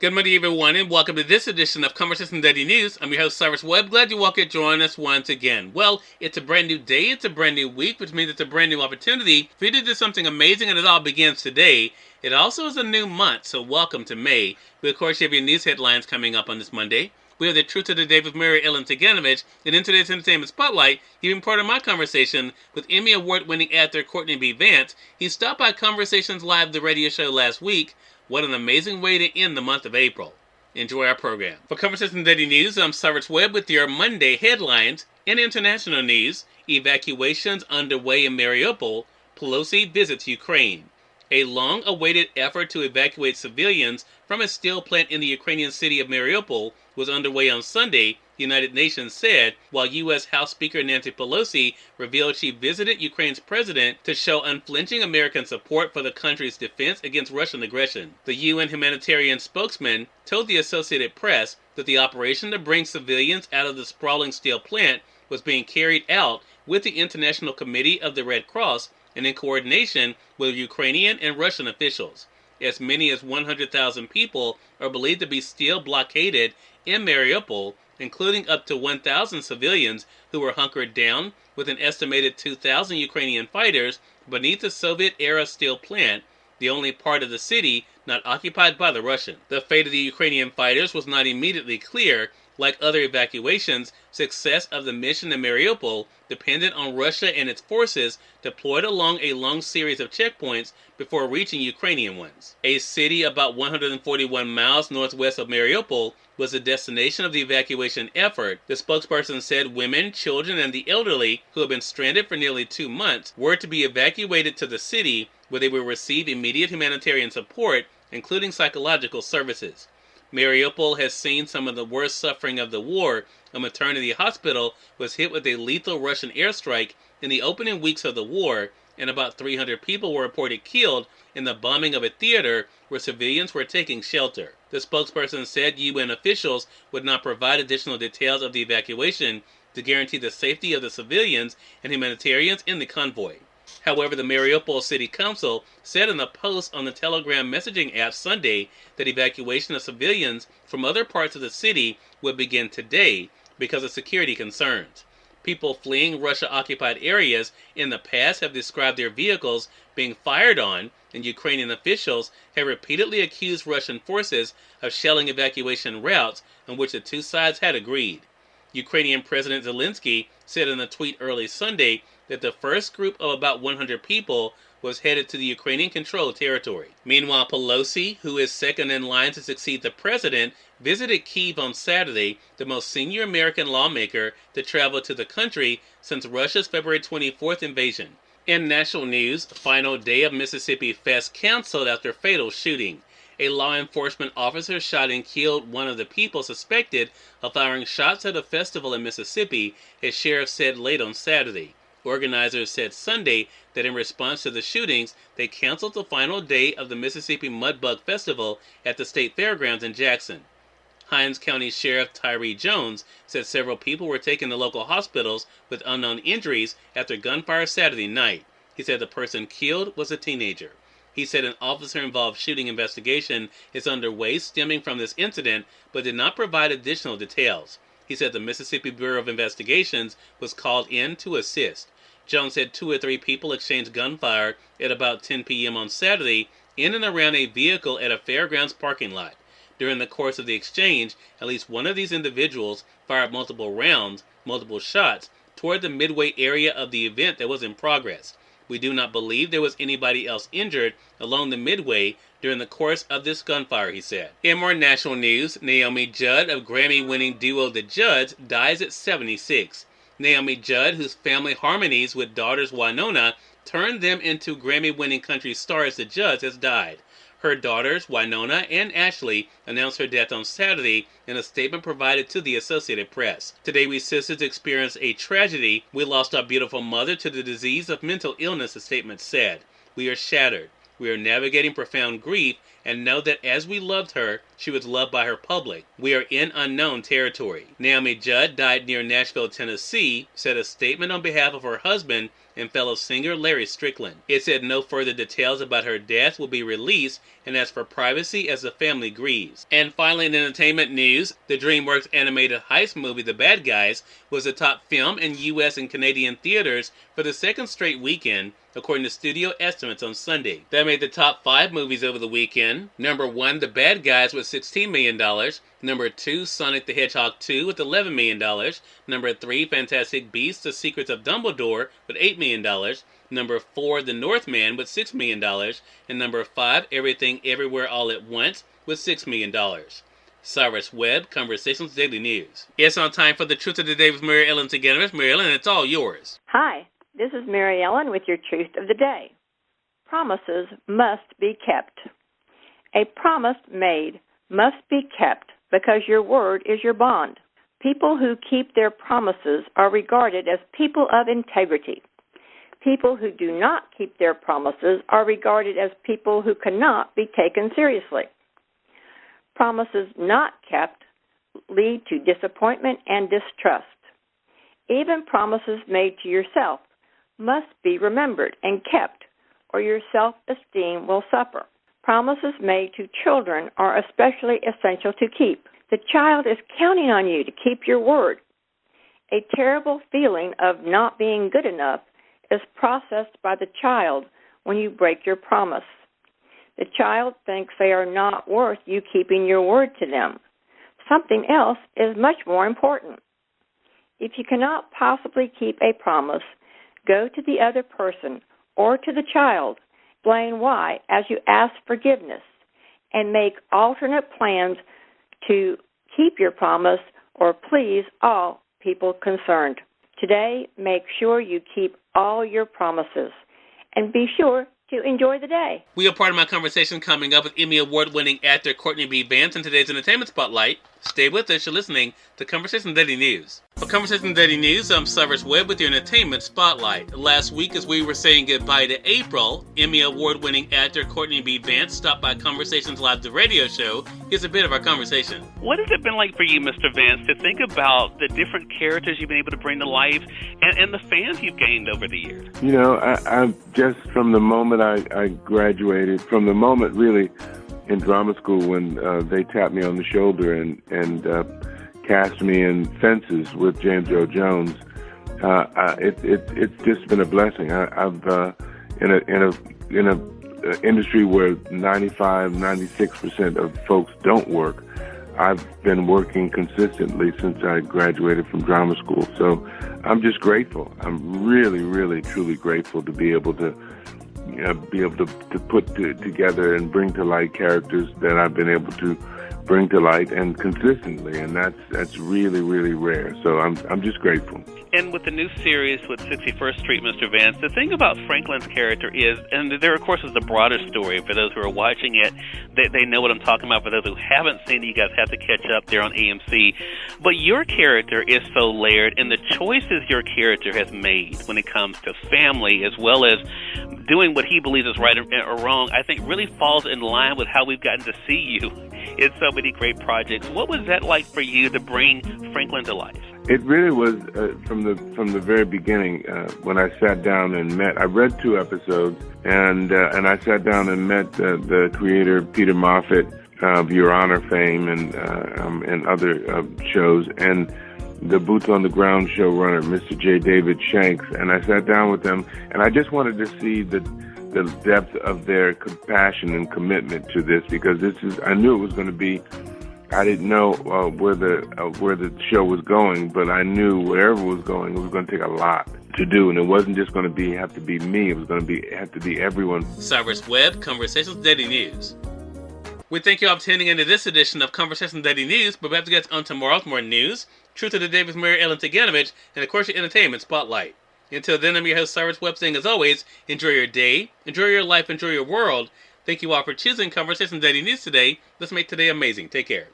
Good morning, everyone, and welcome to this edition of Conversation Daily News. I'm your host, Cyrus Webb. Glad you all could join us once again. Well, it's a brand new day, it's a brand new week, which means it's a brand new opportunity for you to do something amazing, and it all begins today. It also is a new month, so welcome to May. We, of course, have your news headlines coming up on this Monday. We have the Truth of the Day with Mary Ellen Ciganovich, and in today's Entertainment Spotlight, even part of my conversation with Emmy Award-winning actor Courtney B. Vance. He stopped by Conversations Live, the radio show, last week. What an amazing way to end the month of April. Enjoy our program. For Conversation Daily News, I'm Cyrus Webb with your Monday headlines. In international news, evacuations underway in Mariupol, Pelosi visits Ukraine. A long-awaited effort to evacuate civilians from a steel plant in the Ukrainian city of Mariupol was underway on Sunday, the United Nations said, while U.S. House Speaker Nancy Pelosi revealed she visited Ukraine's president to show unflinching American support for the country's defense against Russian aggression. The UN humanitarian spokesman told the Associated Press that the operation to bring civilians out of the sprawling steel plant was being carried out with the International Committee of the Red Cross and in coordination with Ukrainian and Russian officials. As many as 100,000 people are believed to be still blockaded in Mariupol, including up to 1,000 civilians who were hunkered down with an estimated 2,000 Ukrainian fighters beneath the Soviet-era steel plant, the only part of the city not occupied by the Russians. The fate of the Ukrainian fighters was not immediately clear. Like other evacuations, success of the mission in Mariupol depended on Russia and its forces deployed along a long series of checkpoints before reaching Ukrainian ones. A city about 141 miles northwest of Mariupol was the destination of the evacuation effort. The spokesperson said women, children, and the elderly, who had been stranded for nearly 2 months, were to be evacuated to the city where they would receive immediate humanitarian support, including psychological services. Mariupol has seen some of the worst suffering of the war. A maternity hospital was hit with a lethal Russian airstrike in the opening weeks of the war, and about 300 people were reported killed in the bombing of a theater where civilians were taking shelter. The spokesperson said UN officials would not provide additional details of the evacuation to guarantee the safety of the civilians and humanitarians in the convoy. However, the Mariupol City Council said in a post on the Telegram messaging app Sunday that evacuation of civilians from other parts of the city would begin today because of security concerns. People fleeing Russia-occupied areas in the past have described their vehicles being fired on, and Ukrainian officials have repeatedly accused Russian forces of shelling evacuation routes on which the two sides had agreed. Ukrainian President Zelensky said in a tweet early Sunday that the first group of about 100 people was headed to the Ukrainian-controlled territory. Meanwhile, Pelosi, who is second in line to succeed the president, visited Kyiv on Saturday, the most senior American lawmaker to travel to the country since Russia's February 24th invasion. In national news, final day of Mississippi Fest canceled after fatal shooting. A law enforcement officer shot and killed one of the people suspected of firing shots at a festival in Mississippi, a sheriff said late on Saturday. Organizers said Sunday that in response to the shootings, they canceled the final day of the Mississippi Mudbug Festival at the state fairgrounds in Jackson. Hinds County Sheriff Tyree Jones said several people were taken to local hospitals with unknown injuries after gunfire Saturday night. He said the person killed was a teenager. He said an officer-involved shooting investigation is underway stemming from this incident, but did not provide additional details. He said the Mississippi Bureau of Investigations was called in to assist. Jones said 2 or 3 people exchanged gunfire at about 10 p.m. on Saturday in and around a vehicle at a fairgrounds parking lot. During the course of the exchange, at least one of these individuals fired multiple shots, toward the midway area of the event that was in progress. We do not believe there was anybody else injured along the midway during the course of this gunfire, he said. In more national news, Naomi Judd of Grammy-winning duo The Judds dies at 76. Naomi Judd, whose family harmonies with daughters Wynonna turned them into Grammy-winning country stars The Judds, has died. Her daughters, Wynonna and Ashley, announced her death on Saturday in a statement provided to the Associated Press. Today, we sisters experienced a tragedy. We lost our beautiful mother to the disease of mental illness, the statement said. We are shattered. We are navigating profound grief and know that as we loved her, she was loved by her public. We are in unknown territory. Naomi Judd died near Nashville, Tennessee, said a statement on behalf of her husband and fellow singer Larry Strickland. It said no further details about her death will be released and asked for privacy as the family grieves. And finally, in entertainment news, the DreamWorks animated heist movie The Bad Guys was the top film in U.S. and Canadian theaters for the second straight weekend, according to studio estimates on Sunday. That made the top 5 movies over the weekend. Number 1, The Bad Guys with $16 million. Number 2, Sonic the Hedgehog 2 with $11 million. Number 3, Fantastic Beasts: The Secrets of Dumbledore with $8 million. Number 4, The Northman with $6 million. And number 5, Everything Everywhere All at Once with $6 million. Cyrus Webb, Conversations Daily News. It's on time for the Truth of the Day with Mary Ellen Ciganovich. Mary Ellen, it's all yours. Hi, this is Mary Ellen with your Truth of the Day. Promises must be kept. A promise made must be kept because your word is your bond. People who keep their promises are regarded as people of integrity. People who do not keep their promises are regarded as people who cannot be taken seriously. Promises not kept lead to disappointment and distrust. Even promises made to yourself must be remembered and kept, or your self-esteem will suffer. Promises made to children are especially essential to keep. The child is counting on you to keep your word. A terrible feeling of not being good enough is processed by the child when you break your promise. The child thinks they are not worth you keeping your word to them. Something else is much more important. If you cannot possibly keep a promise, go to the other person or to the child, explain why as you ask forgiveness, and make alternate plans to keep your promise or please all people concerned. Today, make sure you keep all your promises and be sure to enjoy the day. We have part of my conversation coming up with Emmy Award-winning actor Courtney B. Vance in today's Entertainment Spotlight. Stay with us. You're listening to Conversation Daily News. For Conversation Daily News, I'm Cyrus Webb with your Entertainment Spotlight. Last week, as we were saying goodbye to April, Emmy Award-winning actor Courtney B. Vance stopped by Conversations Live, the radio show. Here's a bit of our conversation. What has it been like for you, Mr. Vance, to think about the different characters you've been able to bring to life and the fans you've gained over the years? You know, I just from the moment I graduated, from the moment really in drama school when they tapped me on the shoulder and cast me in Fences with James Earl Jones, it's just been a blessing. I've in a industry where 96% of folks don't work. I've been working consistently since I graduated from drama school. So I'm just grateful. I'm really, really, truly grateful to be able to put together and bring to light characters that I've been able to bring to light and consistently, and that's really, really rare. So I'm just grateful. And with the new series with 61st Street, Mr. Vance, the thing about Franklin's character is, and there, of course, is the broader story. For those who are watching it, they know what I'm talking about. For those who haven't seen it, you guys have to catch up there on AMC. But your character is so layered, and the choices your character has made when it comes to family, as well as doing what he believes is right or wrong, I think really falls in line with how we've gotten to see you in so many great projects. What was that like for you to bring Franklin to life? It really was from the very beginning. When I sat down and met, I read 2 episodes, and I sat down and met the creator Peter Moffat of Your Honor fame and other shows, and the Boots on the Ground showrunner, Mr. J. David Shanks, and I sat down with them, and I just wanted to see the depth of their compassion and commitment to this, because I knew it was going to be. I didn't know where the show was going, but I knew wherever it was going to take a lot to do, and it wasn't just going to have to be me. It was going to have to be everyone. Cyrus Webb, Conversations Daily News. We thank you all for tuning into this edition of Conversations Daily News, but we have to get on tomorrow with more news, Truth of the Day with Mary Ellen Ciganovich, and of course your Entertainment Spotlight. Until then, I'm your host Cyrus Webb saying, as always, enjoy your day, enjoy your life, enjoy your world. Thank you all for choosing Conversations Daily News today. Let's make today amazing. Take care.